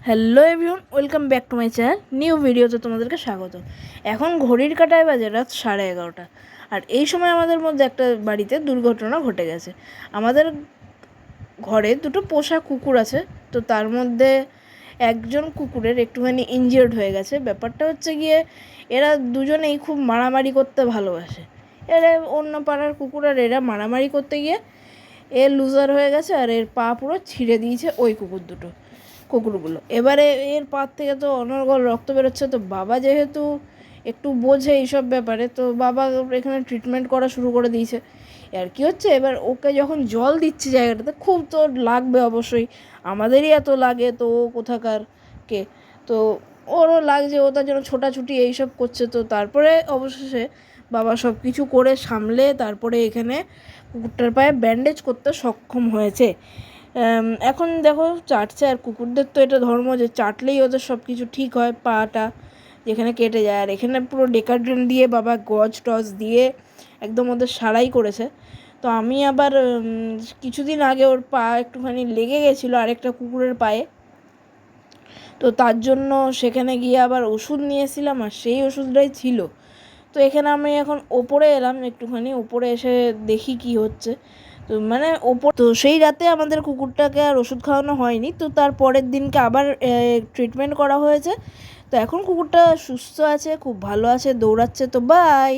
Hello everyone, welcome back to my channel. New ভিডিওতে তোমাদেরকে স্বাগত। এখন ঘড়ির কাঁটায় বাজে রাত 11:30, আর এই সময় আমাদের মধ্যে একটা বাড়িতে দুর্ঘটনা ঘটে গেছে। আমাদের ঘরে দুটো পোষা কুকুর আছে, তো তার মধ্যে একজন কুকুরের একটুখানি ইনজিওর্ড হয়ে গেছে। ব্যাপারটা হচ্ছে গিয়ে এরা দুজনেই খুব মারামারি করতে ভালোবাসে। এরা অন্য পাড়ার কুকুর, আর এরা মারামারি করতে গিয়ে এর লুজার হয়ে গেছে, আর এর পা পুরো ছিঁড়ে দিয়েছে ওই কুকুরগুলো। এবারে এর পা থেকে তো অনর্গল রক্ত বেরোচ্ছে। তো বাবা যেহেতু একটু বোঝে এইসব ব্যাপারে, তো বাবা এখানে ট্রিটমেন্ট করা শুরু করে দিয়েছে। আর কি হচ্ছে, এবার ওকে যখন জল দিচ্ছি জায়গাটাতে, খুব তো লাগবে অবশ্যই, আমাদেরই এত লাগে, তো ও কোথাকার কে, তো ওরও লাগছে, ও তার জন্য ছোটাছুটি এইসব করছে। তো তারপরে অবশেষে বাবা সব কিছু করে সামলে তারপরে এখানে কুকুরটার পায়ে ব্যান্ডেজ করতে সক্ষম হয়েছে। এখন দেখো চাটছে, আর কুকুরদের তো এটা ধর্ম যে চাটলেই ওদের সব কিছু ঠিক হয়, পাটা যেখানে কেটে যায়। আর এখানে পুরো ডেকাড্রেন দিয়ে বাবা গজ টজ দিয়ে একদম ওদের সারাই করেছে। তো আমি আবার কিছুদিন আগে ওর পা একটুখানি লেগে গেছিলো আরেকটা কুকুরের পায়ে, তো তার জন্য সেখানে গিয়ে আবার ওষুধ নিয়েছিলাম, আর সেই ওষুধটাই ছিল। তো এখানে আমি এখন ওপরে এলাম, একটুখানি ওপরে এসে দেখি কি হচ্ছে। তো মানে তো সেই রাতে আমাদের কুকুরটাকে আর ওষুধ খাওয়ানো হয়নি, তো তার পরের দিনকে আবার ট্রিটমেন্ট করা হয়েছে। তো এখন কুকুরটা সুস্থ আছে, খুব ভালো আছে, দৌড়াচ্ছে। তো বাই।